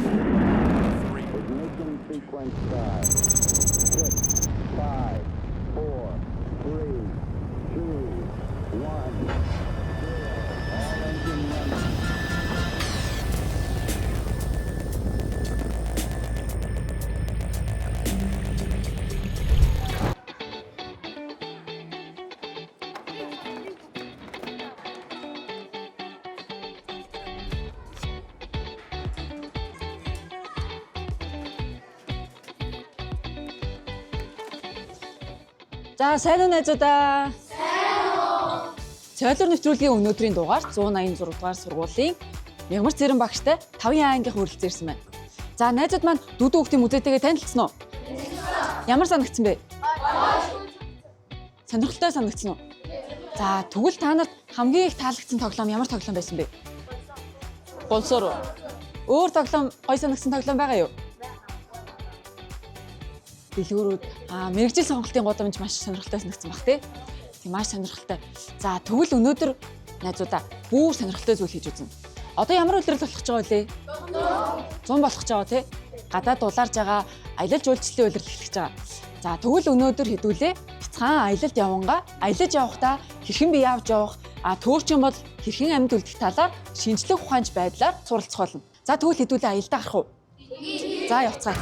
Ignition sequence start. 6, 5, 4, 3, 2, 1. All engine running. За сайн уу найзуудаа. Сайн уу. Цойлор нэвтрүүлгийн өнөөдрийн дугаар 186 дугаар сургуулийн Мягмар Цэрэн багштай 5-ын ангийнх хүрэлцэн ирсэн байна. За найзууд маань дүүдүү хүүхдийн музейтэйгээ танилцсан уу? Ямар санагдсан бэ? Сонирхолтой санагдсан уу? За тэгвэл та нарт хамгийн их таалагдсан тоглоом ямар тоглоом байсан бэ? Болсоор. Өөр тоглоом гой санагдсан тоглоом байгаа юу? Дэлгүүрүүд мэрэгжил сонголтын гудамж маш сонирхолтой санагдсан баг тий. Тийм маш сонирхолтой. За тэгвэл өнөөдөр найзуудаа бүр сонирхолтой зүйл хийж үзнэ. Одоо ямар үйлрэл болох гэж байгаа вэ? 100 болох гэж байгаа тий. Гадаад дулаарж байгаа аялал жуулчлалын үйлрэл эхлэх гэж байгаа. За тэгвэл өнөөдөр хэдүүлээ бяцхан аялалд явангаа аялаж явахдаа хэрхэн бие авч явах, төөрчин бол хэрхэн амьд үлдэх талаар шинжлэх ухаанч байдлаар суралцах болно. За тэгвэл хэдүүлээ аялдаа гарах уу? За явцгаая.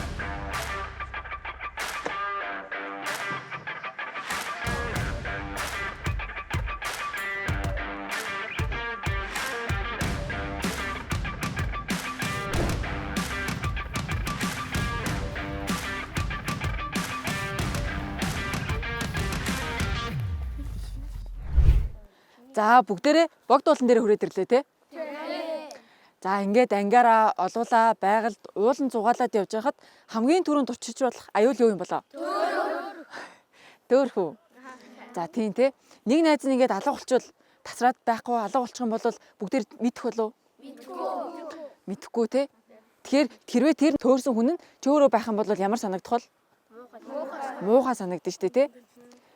За бүгдээрээ богд уулан дээр хүрээд ирлээ те. За ингээд ангиараа олуулаа байгальд уулан зугаалаад явж байхад хамгийн түрүүнд учирч болох аюул юу юм болоо? Дөөрхүү. За тийм те. Нэг найз нь ингээд алга болчвол тасраад байхгүй алга болчих юм бол бүгдээр мэдэх болов? Мэдхгүй те. Тэгэхээр хэрвээ тэр төөрсөн хүн нь ч өөрөө байх юм бол ямар санагдах вэ? Муухай санагдаж штэ те.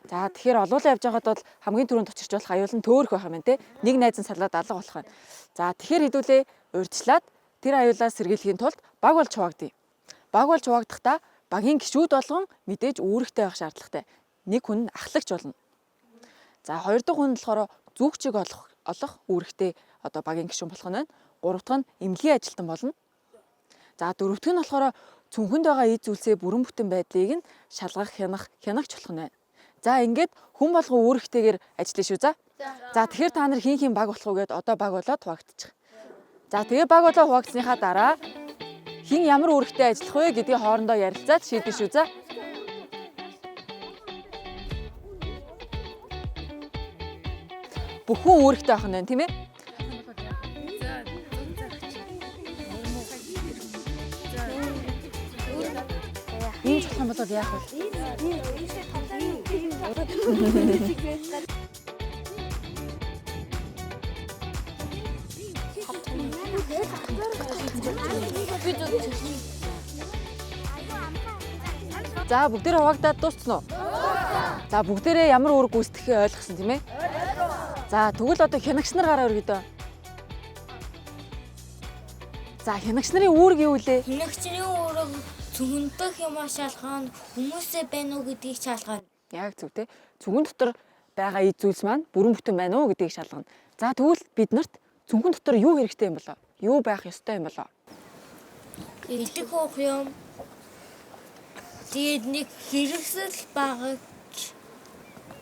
За тэгэхээр олуулаа явж байгаад бол хамгийн түрүүнд учирч болох аюул нь төөрөх байх юм байна те. Нэг найз нь салаад алга болох байна. За тэгэхээр хэдүүлээ урьдчилаад тэр аюулаас сэргийлэхийн тулд баг болж хуваагдъя. Баг болж хуваагдахдаа багийн гишүүд болгон мэдээж үүрэгтэй байх шаардлагатай. Нэг хүн ахлагч болно. За хоёр дахь хүн нь болохоор зүгчиг олох үүрэгтэй одоо багийн гишүүн болох нь байна. Гурав дахь нь эмнэлгийн ажилтан болно. За дөрөв дахь нь болохоор цүнхэнд байгаа эд зүйлсээ бүрэн бүтэн байдлыг нь шалгах хянагч болох нь байна. За ингээд хүн болгон үүрэгтэйгээр ажиллая шүү за. За тэгэхээр та нар хин баг болох уу гэд одоо баг болоод хуваагдчих. За тэгээ баг болоо хуваагдсныхаа дараа хин ямар үүрэгтэй ажиллах вэ гэдгийг хоорондоо ярилцаад шийдэн шүү за. Бүхэн үүрэгтэй байх нь байна тийм ээ? Ийм болох юм бол яах вэ? За бүгдээрээ хуваагдаад дууссан уу? За бүгдээрээ ямар үүрэг гүйцэтгэхээ ойлгосон тийм ээ? За тэгвэл одоо хянагч нар гараа өргөдөө. За хянагч нарын үүрэг юу вэ? Хянагчны үүрэг цүнхэнтэх юмаа шалгах, хүмүүсээ байна уу гэдгийг шалгах. Яг зөв те. Цүнхэн дотор байгаа эд зүйлс маань бүрэн бүтэн байна уу гэдгийг шалгана. За тэгвэл бид нарт цүнхэн дотор юу хэрэгтэй юм болоо? Юу байх ёстой юм болоо? Идэх уух юм. Тэгээд нэг хэрэгсэл багаж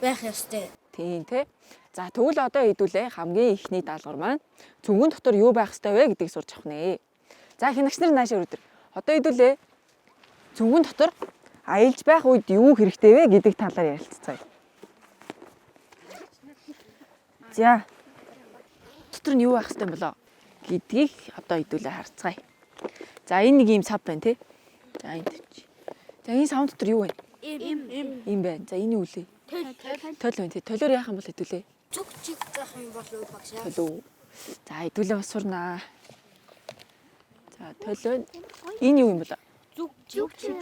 байх ёстой. Тийм те. За тэгвэл одоо хэдүүлээ хамгийн ихний даалгавар маань цүнхэн дотор юу байх ёстой вэ гэдгийг сурч авах нэ. За хянагч нар наашаа өрөдөр. Одоо хэдүүлээ цүнхэн дотор аялж байх үед юу хэрэгтэй вэ гэдэг талаар ярилцгаая. За дотор нь юу байх ёстой юм болоо гэдгийг одоо хэдүүлээ харцгаая. За энэ нэг юм сав байна тий. За энэ тавьчих. За энэ сав дотор юу вэ? Им байна. За энэ юу вэ? Төл байна тий. Төлөөр яах юм бол хэдүүлээ? Зүг чиг заах юм болов багшаа. Төлөө. За хэдүүлээ бас сурнаа. За төлөө. Энэ юу юм болоо? Зүг чиг.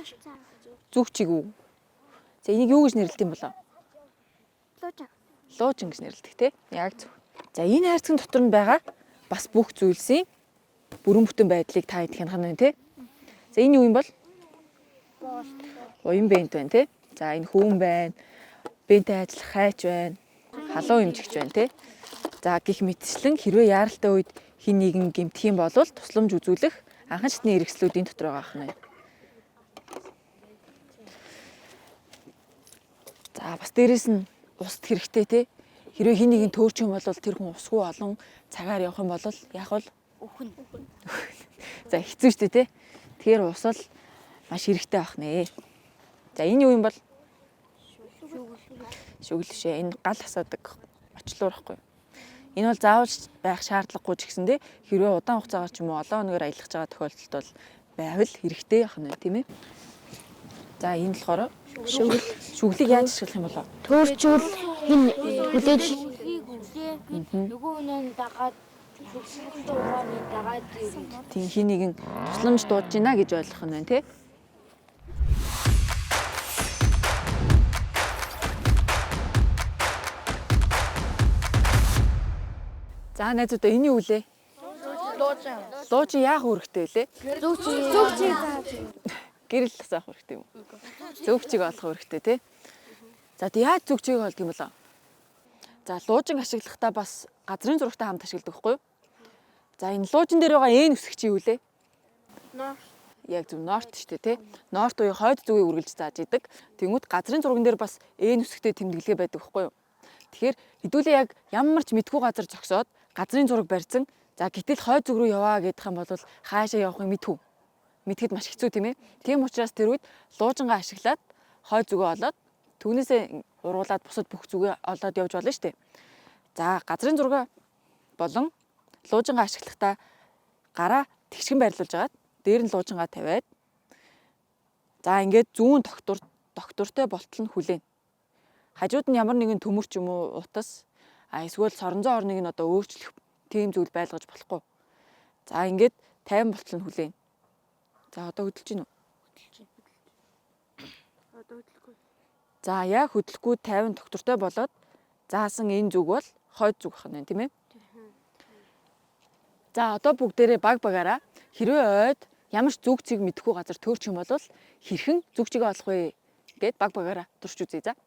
Зүг чиг үү? За энийг юу гэж нэрлэдэг юм болоо? Луучин гэж нэрлэдэг тий. Яг зөв. За энэ хайрцаг дотор нь байгаа бас бүх зүйлсийн бүрэн бүтэн байдлыг та хэд хянах нь тий. За энэ юу юм бол? Уян бэнт байна тий. За энэ хүүн байна. Бэнтэй ажиллах хайч байна. Халуун эмчигч байна тий. За гих мэтчлэн хэрвээ яаралтай үед хин нэгэн гэмтэх юм бол тусламж үзүүлэх анхан шатны эрхслүүдийн дотор байгаа юм байна. За бас дээрэс нь ус хэрэгтэй тий. Хэрвээ хин нэгэн төөрч юм бол тэр хүн усгүй олон цагаар явах юм бол яах вэ? Өхөн. За хэцүү шүү дээ тий. Тэгэхээр ус бол маш хэрэгтэй байх нэ. За энэ юу юм бол? Шүгэл шээ. Энэ гал асуудаг очлуур байхгүй. Энэ бол заавал байх шаардлагагүй ч гэсэндээ хэрвээ удаан хугацаагаар ч юм уу олон өнөөр аялах байгаа тохиолдолд бол байвал хэрэгтэй байх нь тийм ээ. За энэ болохоор шүгэл. Шүглийг яаж ашиглах юм бол? Төөрчүүл хин хүлээж Нөгөө үнэн дагаад шүгэл дуугааны дагаад тийм хин нэгэн тусламж дуудаж байна гэж ойлгох нь байна тий. За найзуудаа энэ юу вэ? Луужин яах үүрэгтэй вэ? зүгчийг Гэрэл асаах үүрэгтэй юм. Зөвгчийг олох үүрэгтэй тий. За тэг яаж зөвгчийг олох юм бол? За луужин ашиглахдаа бас газрын зурагтай хамт ашигладаг байхгүй юу? За энэ луужин дээр байгаа энэ үсэг чи юу вэ? Норт. Яг зөв норт шүү дээ тий. Норт уу хойд зүгийг үргэлж зааж идэг. Тэнгүүд газрын зурган дээр бас энэ үсэгтэй тэмдэглэгээ байдаг байхгүй юу? Тэгэхээр хэдүүлээ яг ямар ч мэдгүй газар зогсоод газрын зураг барьсан. За гэтэл хойд зүг рүү яваа гэдэх юм бол хаашаа явахыг мэдхүү. Мэдхэд маш хэцүү тийм ээ. Тийм учраас тэр үед луужингаа ашиглаад хойд зүгээ олоод түүнээсээ уруулаад бусад бүх зүгээ олоод явж болно шүү дээ. За газрын зураг болон луужингаа ашиглахдаа гараа тэгшгэн байрлуулж агаад дээр нь луужингаа тавиад за ингээд зүүн доктортой болтол нь хүлээн. Хажууд нь ямар нэгэн төмөр ч юм уу утас эсвэл соронзон орныг нь одоо өөрчлөх тийм зүйл байлгаж болохгүй. За ингээд 50 болтол нь хүлээн. За одоо хөдөлж гин үү? одоо хөдлөхгүй. За яг хөдлөхгүй 50 доктортой болоод заасан энэ зүг бол хойд зүг байна тийм ээ. За одоо бүгдээрээ баг багаараа хэрвээ ойд ямар ч зүг цэг мэдэхгүй газар төөрч юм бол хэрхэн зүг чигээ олох вэ гэд баг багаараа турш үзье за.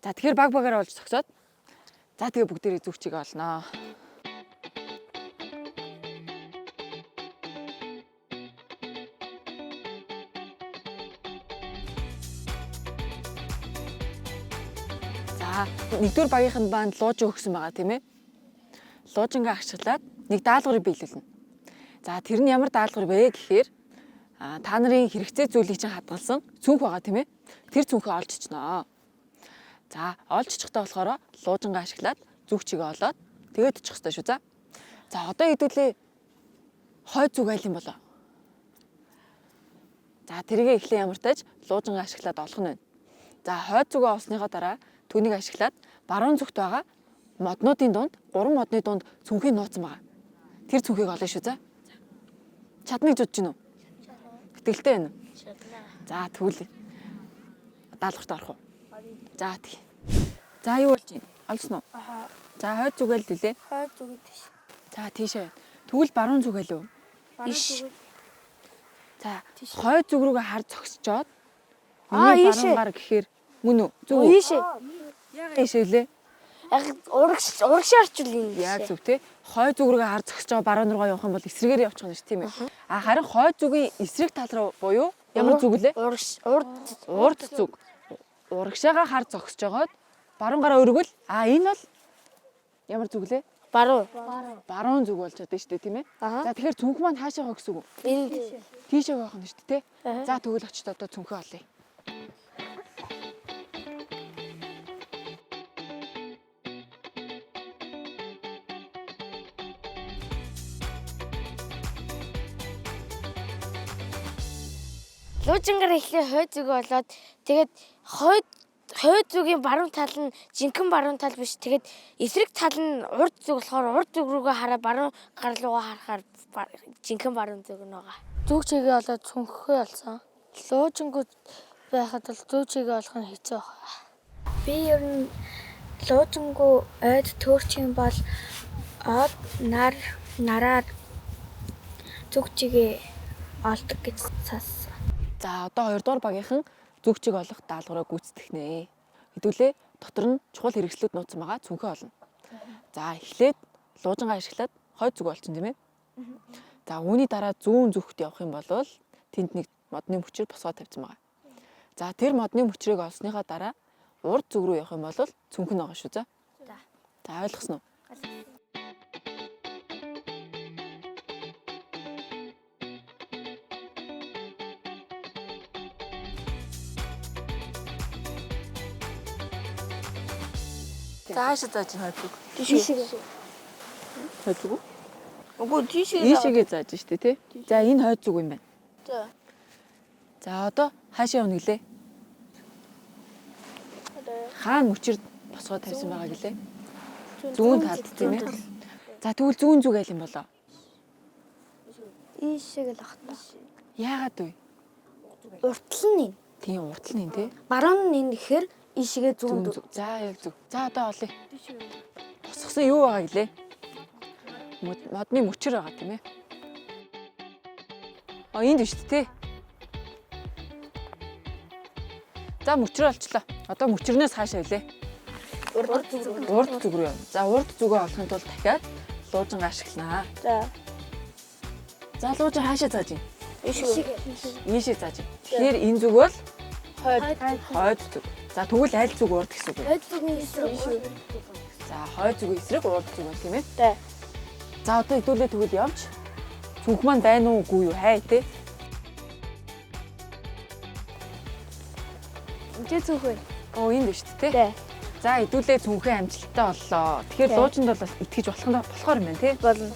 За тэгэхээр баг багаараа олж зогсоод за тэгээ бүгдээрээ зүг чигээ олноо. За нэгдүгээр багийнханд баанд луужин өгсөн байгаа тийм ээ. Луужингаа ашиглаад нэг даалгаврыг биелүүлнэ. За тэр нь ямар даалгавар вэ гэхээр та нарын хэрэгцээ зүйлийг чинь хадгалсан цүнх байгаа тийм ээ. Тэр цүнхээ олж ичнэ. За олж ичихтэй болохоор луужингаа ашиглаад зүг чигээ олоод тэгээд очих хэрэгтэй шүү за. За одоо хэдүүлээ хойд зүг айл юм болоо. За тэргээ эхлээ ямар тааж луужингаа ашиглаад олох нь байна. За хойд зүгээ олсныхоо дараа түүнийг ашиглаад баруун зүгт байгаа моднуудын дунд 3 модны дунд цүнхийг нууцсан байгаа. Тэр цүнхийг олно шүү за. Чадныг жудж гинөө. Гэтгэлтэй байна. За тэгвэл даалгаварт орох уу? За тий. За юу болж байна? Олсон уу? За хойд зүгээл лээ. Хойд зүгт биш. За тийшээ. Тэгвэл баруун зүгээл үү? Биш. За хойд зүг рүүгээ хар зогсчоод ийшээ. баруунгаар гэхээр мөн үү? Зүг үү? Ийшээ. Яг ийшээ лээ. Яг урагшаарч үл юм. Яг зөв тий. Хойд зүг рүүгээ хар зогсож байгаа баруун руугаа явах юм бол эсрэгээр явчих нь шүү тийм ээ. Харин хойд зүгийн эсрэг тал руу буюу ямар зүг лээ? Урд зүг. Урагшаага хар зогсож байгаад баруунгараа өргөл энэ бол ямар зүг лээ? Баруун зүг болж чадсан шүү дээ тийм ээ. За тэгэхээр цүнх маань хаашаа байгаа гэсэн үг үү? Энд Тийшээ байх нь шүү дээ тий. За тэгвэл очиж одоо цүнхээ олъё. луужингаар эхлээ хойд зүг болоод тэгээд хойд зүгийн баруун тал нь жинхэнэ баруун тал биш. Тэгээд эсрэг тал нь урд зүг болохоор урд зүг рүүгээ хараа баруун гар руугаа харахаар жинхэнэ баруун зүг нь байгаа. Зүг чигээ олоод цүнхээ олсон. Луужингууд байхад бол зүг чигээ олох нь хэцүү байна. Би ер нь луужингуу ойд төөрч юм бол од нараар зүг чигээ олдог гэж сонссон. За одоо 2 дугаар багийнхан зүгчийг олох даалгавраа гүйцэтгэх нэ. Хэдүүлээ дотор нь чухал хэрэгслүүд нууцсан байгаа цүнхээ олно. За эхлээд луужингаа ашиглаад хойд зүг олчин тийм ээ. За үүний дараа зүүн зүгт явах юм бол тэнд нэг модны мөчөр босгоод тавьсан байгаа. За тэр модны мөчрийг олсныхаа дараа урд зүг рүү явах юм бол цүнх нь байгаа шүү за. За ойлгосноо? За хаашаа зааж хойд зүг. Хойд зүг үү? Үгүй Ийшээгээ зааж штэ тий. За энэ хойд зүг юм байна. За. За одоо хаашаа явна гэлээ? Хаана мөчөр босгоод тавьсан байгаа гэлээ? Зүүн талд тийм ээ. За тэгвэл зүүн зүг айл юм болоо? Ийшээ л ахтаа. Яагаад вэ? Уртл нь. Тийм уртл нь тий. Баруун нь гэхээр ийшээгээ зүүн Зүүн зүг. За яг зүг. За одоо олъё. Босгосон юу байгаа гэлээ? Модны мөчөр байгаа тийм ээ. Энд биш тий. За мөчрөө олчлоо. Одоо мөчрнөөс хаашаа илээ? Урд зүг рүү. За урд зүгөө олохын тулд дахиад луужингаа ашигланаа. За луужин хаашаа зааж юм? Ийшээ зааж юм. Тэгэхээр энэ зүг бол хойд зүг. За тэгвэл аль зүг урд гэсэн үг вэ? Хойд зүгийн эсрэг. За хойд зүгийн эсрэг урд зүг байна тийм ээ. За одоо хэдүүлээ тэгвэл явж цүнх маань байна уу үгүй юу хай тий. Энд зүг вэ? Энд биш тий. За хэдүүлээ цүнхээ амжилттай боллоо. Тэгэхээр луужинд бол итгэж болохоор юм байна тий. Болно.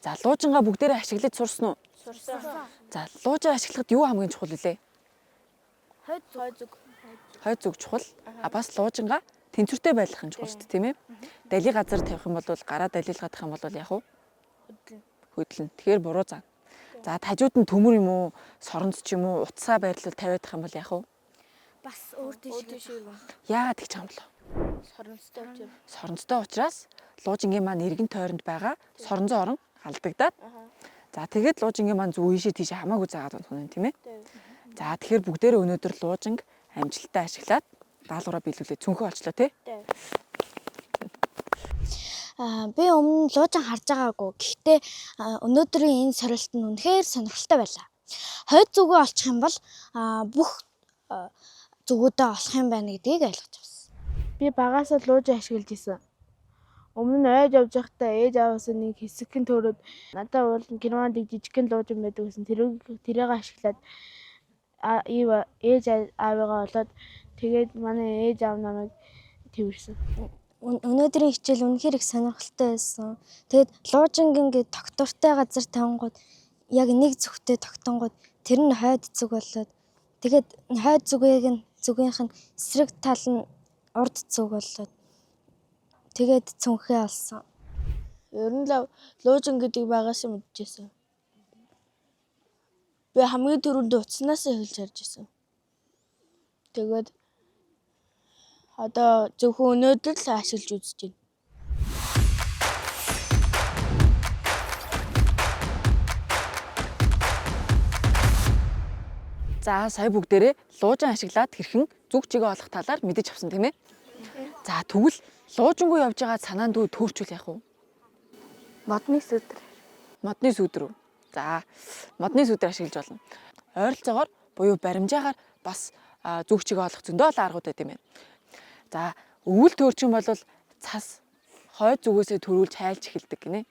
За луужингаа бүгдээрээ ашиглаж сурсан уу? Сурсан. За луужаа ашиглахад юу хамгийн чухал вэ? Хойд зүг. Хойд зүг чухал. Бас луужингаа тэнцвэртэй байлгах нь чухал шүү дээ тийм ээ. Дали газар тавих юм бол гараа далилгадах юм бол яах вэ? Хөдлөн. Тэгэхээр буруу заа. За тажууд нь төмөр юм уу, соронд ч юм уу, утсаа байрлал тавиадах юм бол яах вэ? Бас өөр тийш. Яагаад гэж юм бол? Соронцтой учраас луужингийн маань эргэн тойронд байгаа соронзон орон алдагдаад. За тэгээд луужингийн маань зүг ийшээ тийшээ хамаагүй заагаад байна тийм ээ. За тэгэхээр бүгдээрээ өнөөдөр луужинг амжилттай ашиглаад даалгавраа биелүүлээ цүнхөө олчлоо тий. Би өмнө луужин харж байгаагүй. Гэхдээ өнөөдрийн энэ сорилт нь үнэхээр сонирхолтой байлаа. Хойд зүгөө олчих юм бол бүх зүгүүдээ олох юм байна гэдгийг ойлгож авсан. Би багасаа луужин ашиглаж исэн. Өмнө нь ойж явж байхдаа ээж аваас нэг хэсэгхэн төрөөд надад бол германд жижигхэн луужин байдаг гэсэн тэрийг ашиглаад ээж аавыгаа болоод тэгээд манай ээж аав намайг тэрсэн. Өнөөдрийн хичээл үнэхээр их сонирхолтой байсан. Тэгээд луужингийн ингээд доктортой газар тавингууд яг нэг зүгтээ тогтонгууд тэр нь хойд зүг болоод тэгээд хойд зүгийнх нь эсрэг тал нь урд зүг болоод тэгээд цүнхээ олсон. Ер нь л луужин гэдэг багаас мэдчихсэн. Би хамгийн түрүүнд утаснаас эхэлж харж ирсэн. Тэгээд одоо зөвхөн өнөөдөр л ашиглаж үзэж байна. За сая бүгдээрээ луужин ашиглаад хэрхэн зүг чигээ олох талаар мэдэж авсан тийм ээ. За тэгвэл луужингүй явж байгаа санаанд төөрчүүл яах вэ? Модны сүдэр. Модны сүдэр үү? За модны сүдэр ашиглаж болно. Ойролцоогоор буюу баримжаагаар бас зүг чигээ олох зөндөө олон аргууд байт юм байна. За өвөл төөрчин бол цас хойд зүгөөсөө төрүүлж хайлж эхэлдэг гинэ.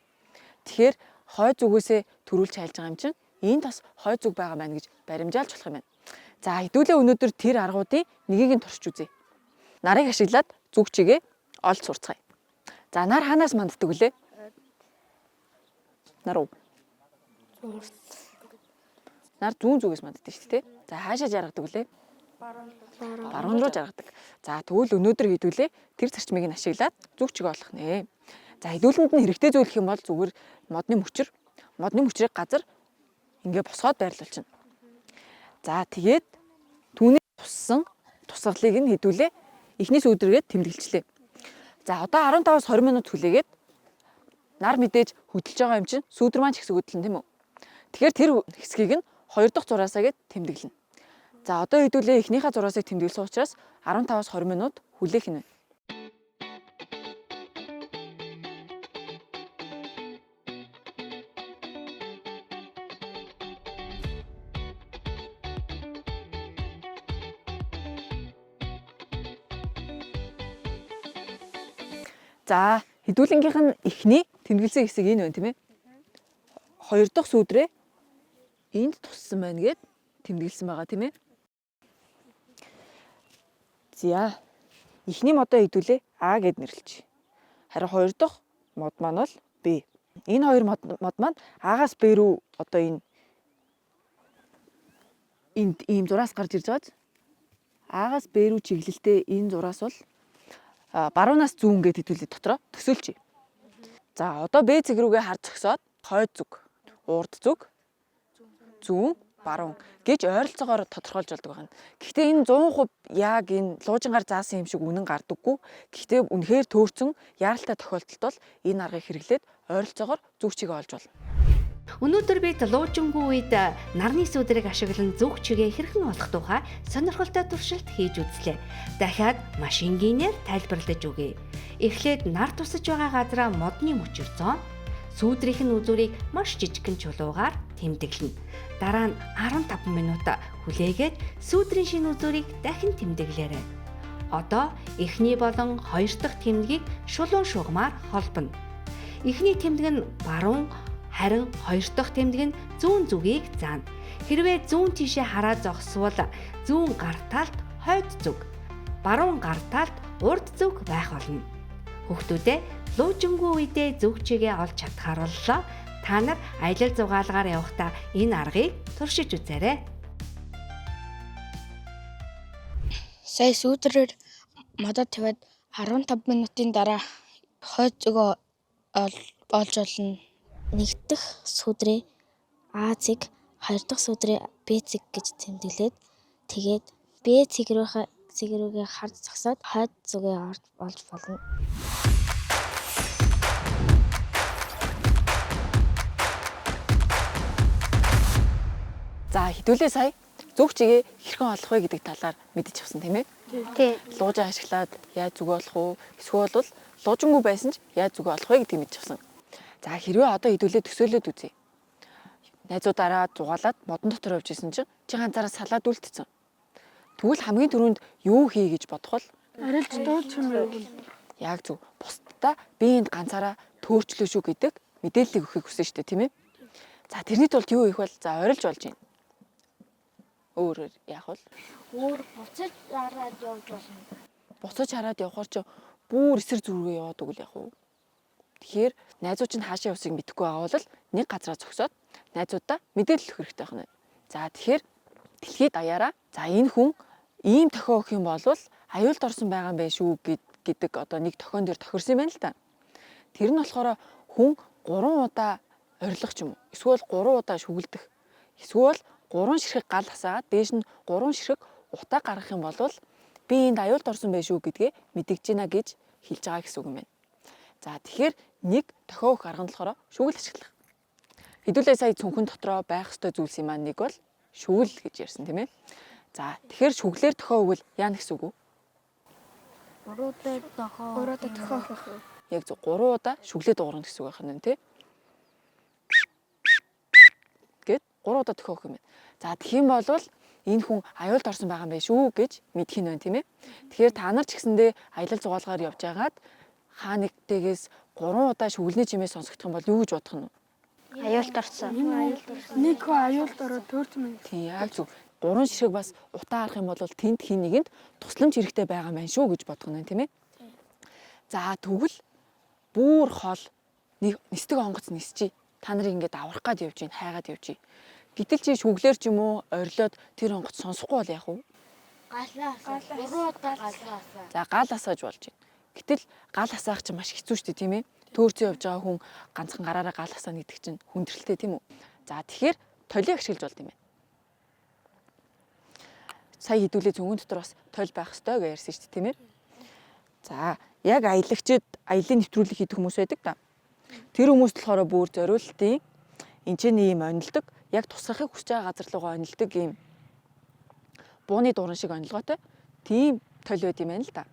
Тэгэхээр хойд зүгөөсөө төрүүлж хайлж байгаа юм чинь энэ тас хойд зүг байгаа маань гэж баримжаалж болох юм байна. За хэдүүлээ өнөөдөр тэр аргуудын нэгийг нь туршиж үзье. Нарыг ашиглаад зүг чигээ олж сурцгаая. За нар хаанаас манддаг вүлээ? Нар уу? Нар зүүн зүгээс манддаг шүү дээ. За хаашаа жаргадаг вүлээ? Баруун руу жаргадаг. За тэгвэл өнөөдөр хэдүүлээ тэр зарчмыг нь ашиглаад зүг чигээ олох нэ. За хэдүүлэнд нь хэрэгтэй зөвлөх юм бол зүгээр модны мөчрийг газар ингээ босгоод байрлуулчихна. За тэгээд түүний туссан тусгалыг нь хэдүүлээ эхнээс өдрөгээд тэмдэглэжлээ. За одоо 15-аас 20 минут хүлээгээд нар мэдээж хөдөлж байгаа юм чинь сүүдэр маань ч ихсэг хөдлөн тийм үү. Тэгэхээр тэр хэсгийг нь 2 дахь зураасаа гээд тэмдэглэнэ. За одоо хэдүүлээ эхнийхээ зураасыг тэмдэглэсэн учраас 15-аас 20 минут хүлээх нь байна. За хэдүүлэнгийнх нь эхний тэмдэглэсэн хэсэг энэ байна тийм ээ. 2 дахь сүүдрээ энд туссан байна гэд тэмдэглэсэн байгаа тийм ээ. За эхний модоо хэдүүлээ А гэд нэрлэж. Харин 2 дахь мод маань бол Б. Энэ хоёр мод маань А-гаас Б рүү одоо энд ийм зураас гарч ирж байгааз А-гаас Б рүү чиглэлтэй энэ зураас бол баруунаас зүүн гэд хэдүүлээ дотроо төсөөлчихье. За одоо Б цэг рүүгээ харж зогсоод хойд зүг, урд зүг, зүүн, баруун гэж ойролцоогоор тодорхойлж болдог байна. Гэхдээ энэ 100% яг энэ луужингаар заасан юм шиг үнэн гардаггүй. Гэхдээ үнэхээр төөрцөн яаралтай тохиолдолд бол энэ аргыг хэрэглээд ойролцоогоор зүг чигээ олж болно. Өнөөдөр бид луужингүй үед нарны сүдрийг ашиглан зүг чигээ хэрхэн олох тухай сонирхолтой туршилт хийж үзлээ. Дахиад маш энгийнээр тайлбарлаж өгье. Эхлээд нар тусаж байгаа газраа модны мөчөр зоон, сүүдрийнх нь үзүүрийг маш жижигхэн чулуугаар тэмдэглэнэ. Дараа нь 15 минут хүлээгээд сүүдрийн шинэ үзүүрийг дахин тэмдэглээрэй. Одоо эхний болон 2 дахь тэмдгийг шулуун шугамаар холбоно. Эхний тэмдэг нь баруун, харин 2 дахь тэмдэг нь зүүн зүгийг заана. Хэрвээ зүүн тишээ хараад зогсвол зүүн гар талд хойд зүг, баруун гар талд урд зүг байх болно. Хүүхдүүдээ луужингүй үедээ зүг чигээ олж чадхаар боллоо. Та нар аялал зугаалгаар явахдаа энэ аргыг туршиж үзээрэй. Сая сүүдрээр модоо тавиад 15 минутын дараа хойд зүгөө олж олно. 1 дахь сүүдрээ А цэг, 2 дахь сүүдрээ Б цэг гэж тэмдэглээд тэгээд Б цэг рүүгээ харж зогсоод хойд зүгээ олж болно. За хэдүүлээ сая зүг чигээ хэрхэн олох вэ гэдэг талаар мэдэж авсан тийм ээ. Тий. Луужин ашиглаад яаж зүг олох вэ? Эсвэл бол луужингүй байсан ч яаж зүг олох вэ гэдгийг мэдэж авсан. За хэрвээ одоо хэдүүлээ төсөөлөд үзье. Найзуудаараа зугаалаад модон дотор явж исэн чинь чи ганцаараа салаад үлдсэн. Тэгвэл хамгийн түрүүнд юу хий гэж бодох бол Арилж дууч юм уу? яг зөв бусдаа би энд ганцаараа төөрчлөө шүү гэдэг мэдээллийг өгөхийг хүсэн шүү дээ тийм ээ. За тэрний тулд юу хийх вэ? За орилж болж байна. Өөрөөр яах вэ? Өөр буцаж хараад явж болно. Буцаж хараад явахаар ч бүр эсрэг зүргээ яваад өгвөл яах вэ? Тэгэхээр найзууд чинь хаашаа явсыг мэдэхгүй байгаа бол нэг газараа зогсоод найзуудаа мэдээлэл өгөх хэрэгтэй байна. За тэгэхээр дэлхий даяараа за энэ хүн ийм тохио өгөх юм бол аюулд орсон байгаа юм байна шүү гэдэг одоо нэг тохион дээр тохирсон юм байна л та. Тэр нь болохоор хүн 3 удаа орилох ч юм уу. Эсвэл 3 удаа шүглдэх. Эсвэл 3 ширхэг гал хасаад дээш нь 3 ширхэг утаа гаргах юм бол би энд аюулд орсон байх шүү гэдгээ мэдгэж байна гэж хэлж байгаа гэсэн үг юм байна. За тэгэхээр нэг тохио өгөх арга нь болохоор шүгэл ашиглах. Хэдүүлээ сая цүнхэн дотроо байх ёстой зүйлс юм аа нэг бол шүгэл гэж ярьсан тийм ээ. За тэгэхээр шүглээр тохио өгвөл яа гэсэн үг вэ? 3 удаа тохоо. Яг зөв 3 удаа шүглээд дуурна гэсэн үг байна тийм. Гэт 3 удаа тохио өгөх юм байна. За тэгэх юм бол энэ хүн аюулд орсон байгаа юм байна шүү гэж мэдэх нь байна тийм ээ. Тэгэхээр та нар ч гэсэндээ аялал зугаалгаар явж байгаад хаа нэгтэйгээс 3 удаа шүглэний чимээ сонсогдох юм бол юу гэж бодох нь вэ? Аюулт орсон. Нэг хөө аюулд ороод төөрсөн юм. Тийм яг зөв. 3 ширхэг бас утаа арах юм бол тэнд хин нэгэнд тусламж хэрэгтэй байгаа юм байна шүү гэж бодох нь тийм ээ. За тэгвэл бүр хол нэг нисдэг онгоц нисчий. Та нарыг ингээд аврах гад явж гин хайгаад явж. Гэтэл чи шүглээр ч юм уу орилоод тэр онгоц сонсохгүй бол яах вэ? Галаа. За гал асааж болж байна. Гэтэл гал асаах чинь маш хэцүү шүү дээ тийм ээ. Төөрцөө явж байгаа хүн ганцхан гараараа гал асаана гэдэг чинь хүндрэлтэй тийм үү? За тэгэхээр толийг ашиглаж болд юм байна. Сая хэдүүлээ цөнгөн дотор бас толь байх ёстой гэж ярьсан шүү дээ тийм ээ. За яг аялагчид аялын нэвтрүүлэг хийдэг хүмүүс байдаг да. Тэр хүмүүс болохоор бүр зориултын энэ ч ийм онилдог яг тусгахыг хүсэж байгаа газар руугаа онилдог юм бууны дууран шиг онилгоотой тийм толь байд юм байна л да.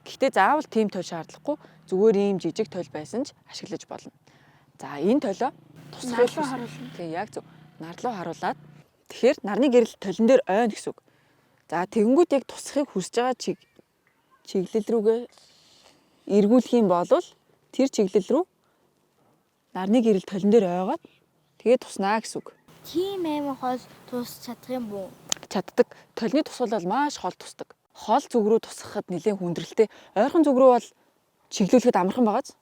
Гэхдээ заавал тийм толь шаардлагагүй зүгээр ийм жижиг толь байсан ч ашиглаж болно. За энэ толио тусгахыг харуулна. Тийм яг зөв. Нар руу харуулад тэгэхээр нарны гэрэл толин дээр ойно гэсэн үг. За тэгэнгүүт яг тусахыг хүсэж байгаа чиглэл рүүгээ эргүүлэх юм бол тэр чиглэл рүү нарны гэрэл толин дээр ойгоод тэгээд туснаа гэсэн үг. Тийм аймаг хол тус чадах юм бүү? Чаддаг. Толны тусгал бол маш хол тусдаг. Хол зүг рүү тусгахад нэлээд хүндрэлтэй. Ойрхон зүг рүү бол чиглүүлэхэд амархан байгааз.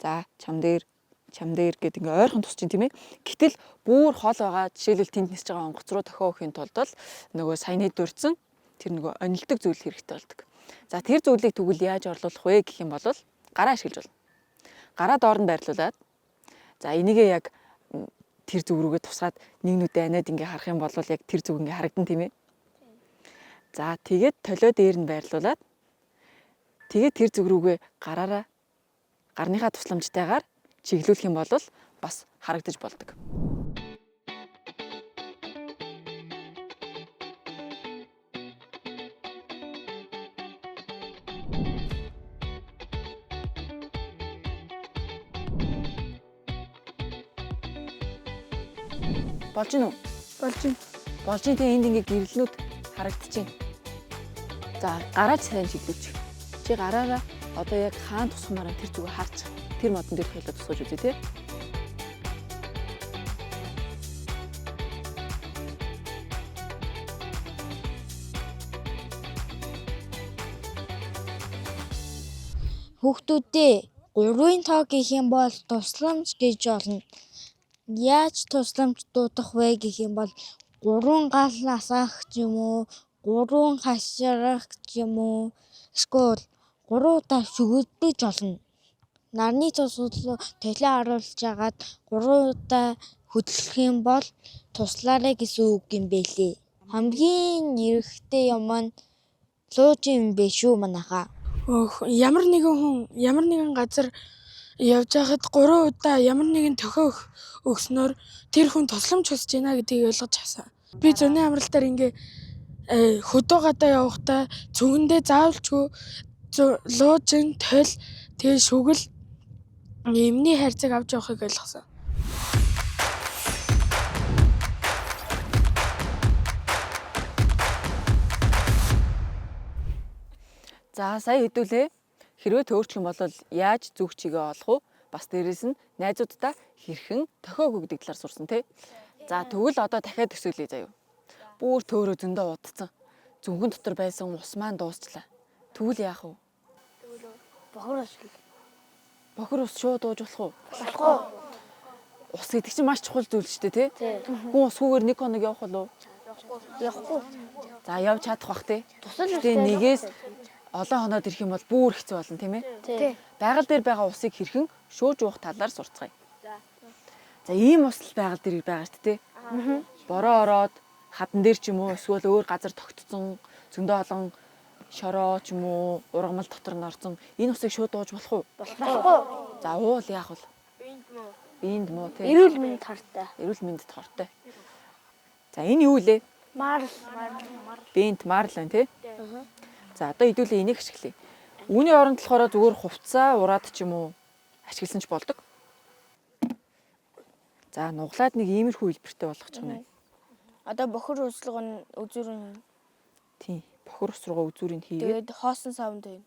За чам дээр гэдэг ингээ ойрхон тусч тийм ээ. Гэтэл бүр хол байгаа жишээлбэл тэнд нисэж байгаа онгоц руу дохио өхийн тулд бол нөгөө саяны дурдсан тэр нөгөө онилдог зүйл хэрэгтэй болдог. За тэр зүйлийг тэгвэл яаж орлуулах вэ гэх юм бол гараа ашиглаж болно. Гараа доор нь байрлуулад за энийгээ яг тэр зүг рүүгээ тусгаад нэг нүдэ анаад ингээ харах юм бол яг тэр зүг ингээ харагдан тийм ээ. За тэгээд толио дээр нь байрлуулад тэгээд тэр зүг рүүгээ гараараа гарныхаа тусламжтайгаар чиглүүлэх юм бол бас харагдаж болдог. Болж гин үү? Болж байна. Болж гин те энд ингээ гэрлэнүүд харагдчихээн. За гараач сайн чиглүүлчих. Чи гараараа одоо яг хаан тусгамаараа тэр зүгөө харж тэр модон дээр хэлээд тусгаж үзье те. Хүүхдүүдээ 3-ын тоо гэх юм бол тусламж гэж болно. Яаж тусламж дуудах вэ гэх юм бол 3 гал насах ч юм уу, 3 хашрах ч юм уу, эсвэл 3 удаа шүглэж болно. Нарны тусгал төлөө харуулж агаад 3 удаа хөдлөх юм бол туслаарай гэсэн үг юм бэлээ. Хамгийн эрэгтэй юм нь лууж юм бэ шүү манайхаа. Ямар нэгэн газар явж байхад 3 удаа ямар нэгэн төхөө өгснөөр тэр хүн тусламж хүсэж байна гэдгийг ойлгож авсан. Би зуны амралтаар ингээ хөдөө гадаа явахдаа зүгэндээ заавалчгүй луужин тол тэгээ шүгэл эмний хайрцаг авч явахыг ойлгосон. За сая хэдүүлээ. Хэрвээ төөрчих юм бол яаж зүг чигээ олох вэ? Бас дээрэс нь найзуудтай хэрхэн тохиог өгдөг талаар сурсан тий. За тэгвэл одоо дахиад төсөөлье заяа. Бүр төөрөө зөндөө удацсан. Зүгэн дотор байсан ус маань дуусчлаа. Тэгвэл яах вэ? Бохор ашиглах. Бохор ус шууд ууж болох уу? Болохгүй. Ус гэдэг чинь маш чухал зүйл шүү дээ тий. Хүн усгүйгээр 1 хоног явах болов уу? Явахгүй. За явж чадах бах тий. Тусал Тэгээ нэгээс олон хоноод ирэх юм бол бүр хэцүү болно тийм ээ. Тий. Байгаль дээр байгаа усыг хэрхэн шөөж уух талаар сурцгаая. За ийм ус л байгаль дээр байгаа шүү дээ. Бороо ороод хадан дээр ч юм уу эсвэл өөр газар тогтцсон зөндөө олон шороо ч юм уу ургамал дотор нь орсон энэ усыг шууд ууж болох уу? Болохгүй. За уул яах вэ? Биенд муу тийм. Эрүүл мэнд хартай. Эрүүл мэндэд хортой. За энэ юу лээ? Марл. Биенд марл байна тий. За одоо хэдүүлээ энийг ашиглая. Үүний оронд болохоор зүгээр хувцаа ураад ч юм уу ашигласан ч болдог. За нуглаад нэг иймэрхүү хэлбэртэй болгочих юм. Одоо бохор услуг нь үзүүрийн Тийм. Бохор ус руугаа үзүүрийг хийгээд хоосон савнд байна.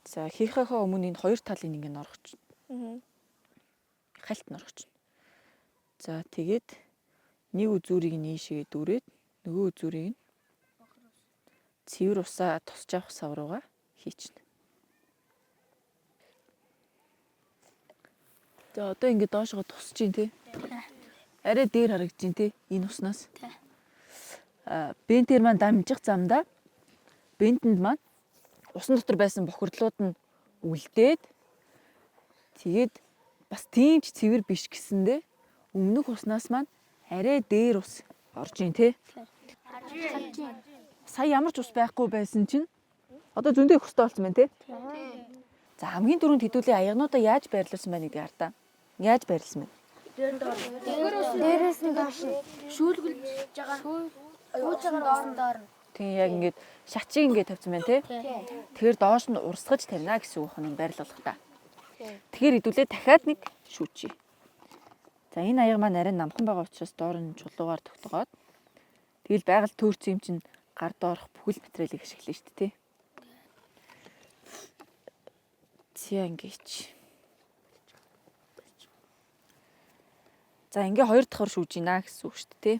за хийхээхээ өмнө энэ хоёр талын ингэ норгоч. Хальт норгоч. За тэгээд нэг үзүүрийг нийшээ дүүрээд нөгөө үзүүрийг цэвэр усаа тусч авах сав руугаа хийчихнэ. За одоо ингэ доошоо тусч чинь тий. Арай дээр харагдаж чинь тий энэ уснаас. Бентээр маань дамжих замдаа бентэнд маань усан дотор байсан бохирдлууд нь үлдээд тэгээд бас тийм ч цэвэр биш гэсэндээ өмнөх уснаас маань арай дээр ус орж ийн тий. Сая ямар ч ус байхгүй байсан чинь одоо зөндөө их устай болсон байна тий. За хамгийн түрүүнд хэдүүлээ аягнуудаа яаж байрлуулсан байна гэдгийг хардаа. Яаж байрлуулсан бэ? Дээрээс нь доош шүүлгэлж байгаа ууж байгаа доор нь. Тийм яг ингээд шачиг ингээд тавьсан байна тий. Тэгэхээр доош нь урсгаж тавина гэсэн үг нь байрлуулах та. Тэгэхээр хэдүүлээ дахиад нэг шүүчий. За энэ аяга маань арай намхан байгаа учраас доор нь чулуугаар тогтоогоод тэгэл байгаль төөрсөн юм чинь гар доорох бүхэл материалыг ашиглана шүү дээ тий. Зя ингэж. За ингээ хоёр дахь шүүж гинэ гэсэн үг шүү дээ тий.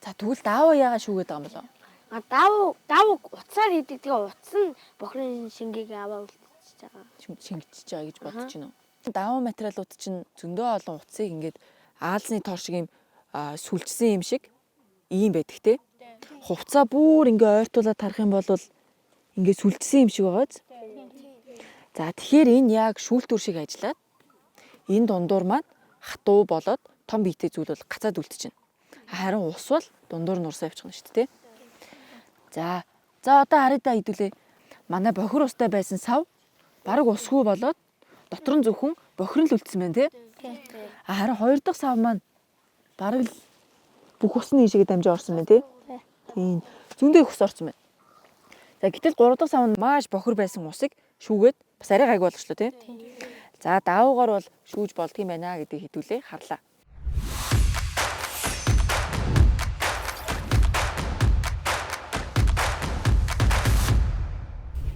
За тэгвэл даавуу яагаад шүүгээд байгаа юм болов? Даав уцаар хийдэг. Тэгээ утас нь бохрын шингийг аваа үлдчихэж байгаа. Шингэжиж байгаа гэж бодож байна уу? Даавуу материалууд чинь зөндөө олон утсыг ингээд аалзны тор шиг юм сүлжсэн юм шиг ийм байдаг те. Хувцаа бүр ингээ ойртуулаад тарах юм бол ингээ сүлжсэн юм шиг байгааз. За тэгэхээр энэ яг шүүлтүр шиг ажиллаад энэ дундуур маань хатуу болоод том биетэй зүйл бол гацаад үлдчихэв. Харин ус бол дундуур нь урсаа явчихна шүү дээ. За одоо харъя хэдүүлээ. Манай бохир устай байсан сав бараг усгүй болоод дотор нь зөвхөн бохир нь л үлдсэн байна тий. Харин хоёр дахь сав маань бараг л бүх ус нь ийшээгээ дамжиж орсон байна тий. Тийм. Зөндөө их ус орсон байна. За гэтэл гурав дахь сав нь маш бохир байсан усыг шүүгээд бас арай гайг болгочлоо тий. За даавуугаар бол шүүж болдгийм байна гэдгийг хэдүүлээ харлаа.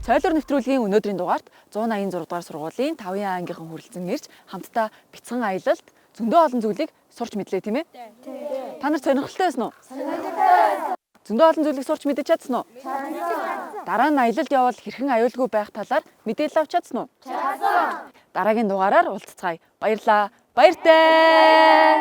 Соёлоор нэвтрүүлгийн өнөөдрийн дугаарт 186 дугаар сургуулийн 5-ын ангийнхан хүрэлцэн ирж хамтдаа бяцхан аялалд зөндөө олон зүйлийг сурч мэдлээ тийм ээ? Та нар сонирхолтой байсан уу? Сонирхолтой. Зөндөө олон зүйлийг сурч мэдэж чадсан уу? Чадсан. Дараа нь аялалд явбал хэрхэн аюулгүй байх талаар мэдээлэл авч чадсан уу? Чадсан. Дараагийн дугаараар уулзцгаая. Баярлалаа. Баяртай.